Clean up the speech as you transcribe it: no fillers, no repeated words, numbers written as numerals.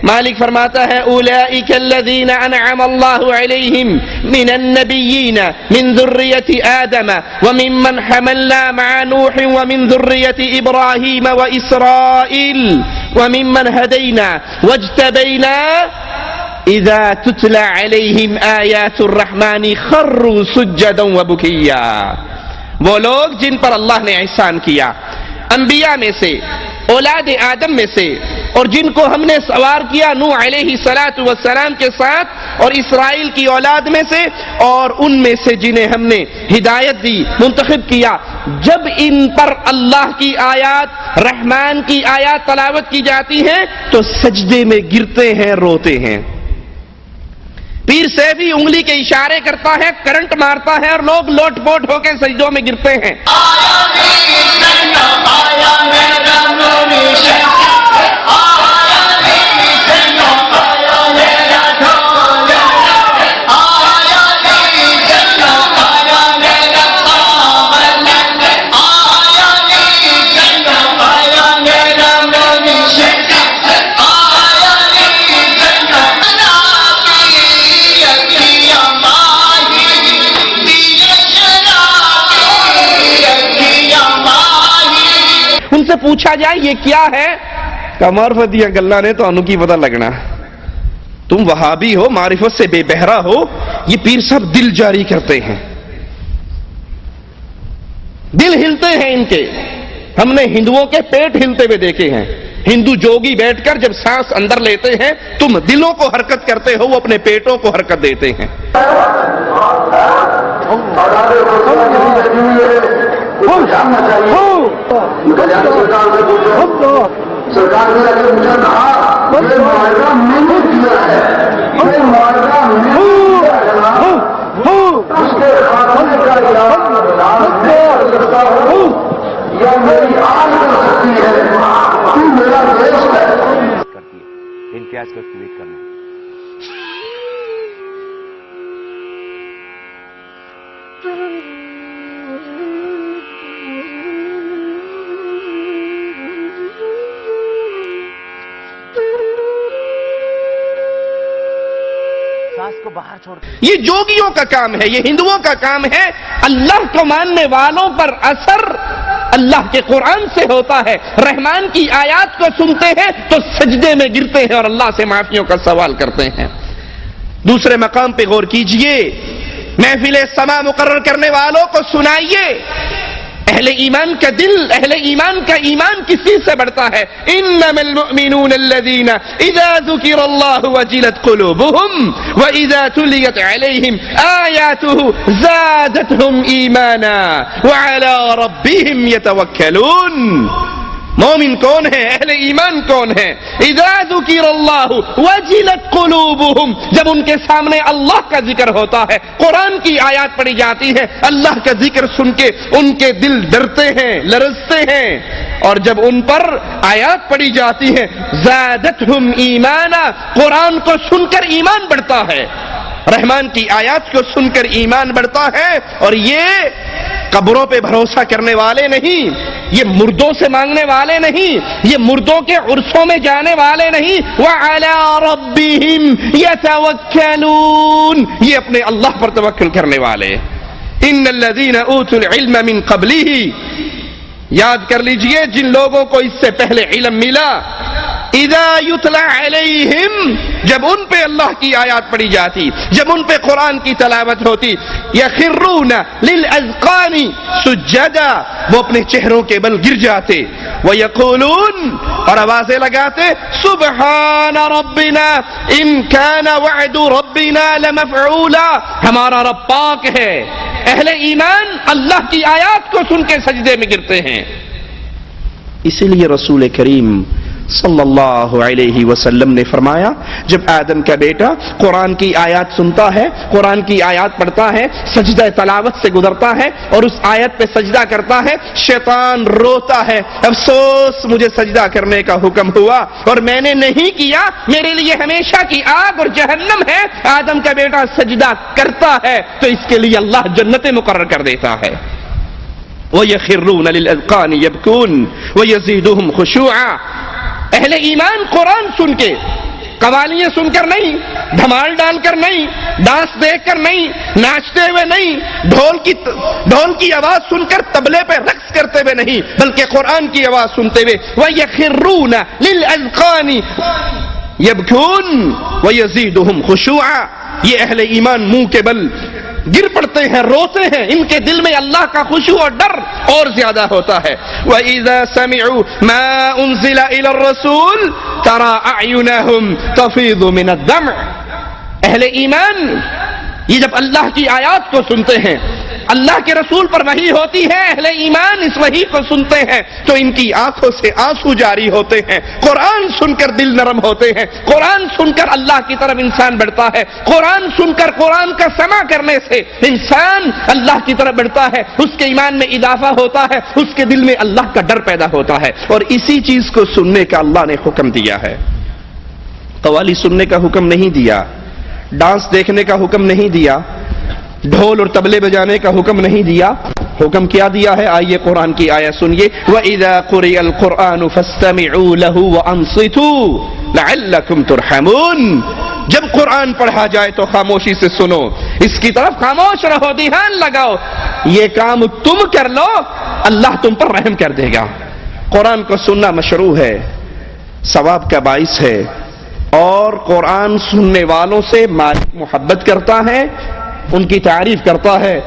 مالک فرماتا ہے اولئک الذین انعم اللہ علیہم من النبیین من ذریۃ آدم وممن حملنا مع نوح ومن ذریۃ ابراہیم واسرائیل وممن ہدینا واجتبینا اذا تتلى علیہم آیات الرحمن خروا سجدا وبکیا. وہ لوگ جن پر اللہ نے احسان کیا انبیاء میں سے، اولاد آدم میں سے، اور جن کو ہم نے سوار کیا نوح علیہ السلام کے ساتھ اور اسرائیل کی اولاد میں سے، اور ان میں سے جنہیں ہم نے ہدایت دی، منتخب کیا، جب ان پر اللہ کی آیات، رحمان کی آیات تلاوت کی جاتی ہیں تو سجدے میں گرتے ہیں، روتے ہیں. پیر سیفی انگلی کے اشارے کرتا ہے، کرنٹ مارتا ہے اور لوگ لوٹ پوٹ ہو کے سجدوں میں گرتے ہیں. پوچھا جائے یہ کیا ہے؟ معرفت دیا گلا نے تو انو کی پتہ لگنا. تم وہابی ہو، معرفت سے بے بہرا ہو. یہ پیر صاحب دل جاری کرتے ہیں، دل ہلتے ہیں ان کے. ہم نے ہندوؤں کے پیٹ ہلتے ہوئے دیکھے ہیں. ہندو جوگی بیٹھ کر جب سانس اندر لیتے ہیں، تم دلوں کو حرکت کرتے ہو، وہ اپنے پیٹوں کو حرکت دیتے ہیں. سرکار نے اگر مجھے کہا یہ معاہدہ میں نے کیا ہے، یہ معاہدہ میں نے کیا ہے، اس کے خاتمے کا یا کرتا ہوں یا میری آج کر سکتی ہے، تو میرا دیش ہے. امتیاز کو ٹویٹ کرنا. کو باہر چھوڑ. یہ جوگیوں کا کام ہے، یہ ہندوؤں کا کام ہے. اللہ کو ماننے والوں پر اثر اللہ کے قرآن سے ہوتا ہے. رحمان کی آیات کو سنتے ہیں تو سجدے میں گرتے ہیں اور اللہ سے معافیوں کا سوال کرتے ہیں. دوسرے مقام پہ غور کیجئے، محفل سما مقرر کرنے والوں کو سنائیے. اہل ایمان کا دل، اہل ایمان کا ایمان کس چیز سے بڑھتا ہے؟ انما المؤمنون الذين اذا ذكر الله وجلت قلوبهم واذا تليت عليهم آياته زادتهم ایمانا وعلى ربهم يتوکلون. مومن کون ہے؟ اہل ایمان کون ہے؟ اذا ذکر اللہ وجلت قلوبہم، جب ان کے سامنے اللہ کا ذکر ہوتا ہے، قرآن کی آیات پڑھی جاتی ہے، اللہ کا ذکر سن کے ان کے دل ڈرتے ہیں، لرزتے ہیں. اور جب ان پر آیات پڑھی جاتی ہے زادتہم ایمانا، قرآن کو سن کر ایمان بڑھتا ہے، رحمان کی آیات کو سن کر ایمان بڑھتا ہے. اور یہ قبروں پہ بھروسہ کرنے والے نہیں، یہ مردوں سے مانگنے والے نہیں، یہ مردوں کے عرصوں میں جانے والے نہیں. وَعَلَىٰ رَبِّهِمْ يَتَوَكَّلُونَ، یہ اپنے اللہ پر توکل کرنے والے. إِنَّ الَّذِينَ أُوتُوا الْعِلْمَ مِنْ قَبْلِهِ، یاد کر لیجئے جن لوگوں کو اس سے پہلے علم ملا. اذا یتلی علیہم، جب ان پہ اللہ کی آیات پڑھی جاتی، جب ان پہ قرآن کی تلاوت ہوتی، یخرون للاذقان سجدا، وہ اپنے چہروں کے بل گر جاتے. ویقولون، اور آوازیں لگاتے، سبحان ربنا ان کان وعد ربنا لمفعولا، ہمارا رب پاک ہے. اہل ایمان اللہ کی آیات کو سن کے سجدے میں گرتے ہیں. اسی لیے رسول کریم صلی اللہ علیہ وسلم نے فرمایا، جب آدم کا بیٹا قرآن کی آیات سنتا ہے، قرآن کی آیات پڑھتا ہے، سجدہ تلاوت سے گزرتا ہے اور اس آیت پہ سجدہ کرتا ہے، شیطان روتا ہے، افسوس مجھے سجدہ کرنے کا حکم ہوا اور میں نے نہیں کیا، میرے لیے ہمیشہ کی آگ اور جہنم ہے. آدم کا بیٹا سجدہ کرتا ہے تو اس کے لیے اللہ جنت مقرر کر دیتا ہے. وَيَخِرُّونَ لِلْأَذْقَانِ يَبْكُونَ وَيَزِيدُهُمْ خُشُوعًا. اہل ایمان قرآن سن کے قوالیاں سن کر نہیں، دھمال ڈال کر نہیں، ڈانس دیکھ کر نہیں، ناچتے ہوئے نہیں، ڈھول کی آواز سن کر طبلے پہ رقص کرتے ہوئے نہیں، بلکہ قرآن کی آواز سنتے ہوئے وَيَخِرُّونَ لِلْأَذْقَانِ يَبْكُونَ وَيَزِيدُهُمْ خُشُوعًا، یہ اہل ایمان منہ کے بل گر پڑتے ہیں، روتے ہیں، ان کے دل میں اللہ کا خشوع اور ڈر اور زیادہ ہوتا ہے۔ وَإِذَا سَمِعُوا مَا أُنزِلَ إِلَى الرَّسُولِ تَرَىٰ أَعْيُنَهُمْ تَفِيضُ مِنَ الدَّمْعِ، اہل ایمان یہ جب اللہ کی آیات کو سنتے ہیں، اللہ کے رسول پر وحی ہوتی ہے، اہل ایمان اس وحی کو سنتے ہیں تو ان کی آنکھوں سے آنسو جاری ہوتے ہیں، قرآن سن کر دل نرم ہوتے ہیں، قرآن سن کر اللہ کی طرف انسان بڑھتا ہے، قرآن سن کر قرآن کا سماع کرنے سے انسان اللہ کی طرف بڑھتا ہے، اس کے ایمان میں اضافہ ہوتا ہے، اس کے دل میں اللہ کا ڈر پیدا ہوتا ہے، اور اسی چیز کو سننے کا اللہ نے حکم دیا ہے۔ قوالی سننے کا حکم نہیں دیا، ڈانس دیکھنے کا حکم نہیں دیا، ڈھول اور طبلے بجانے کا حکم نہیں دیا، حکم کیا دیا ہے؟ آئیے قرآن کی آیت سنیے، وَإِذَا قُرِئَ الْقُرْآنُ فَاسْتَمِعُوا لَهُ وَأَنصِتُوا لَعَلَّكُمْ تُرْحَمُونَ، جب قرآن پڑھا جائے تو خاموشی سے سنو، اس کی طرف خاموش رہو، دھیان لگاؤ، یہ کام تم کر لو اللہ تم پر رحم کر دے گا۔ قرآن کو سننا مشروع ہے، ثواب کا باعث ہے، اور قرآن سننے والوں سے مالک محبت کرتا ہے، ان کی تعریف کرتا ہے،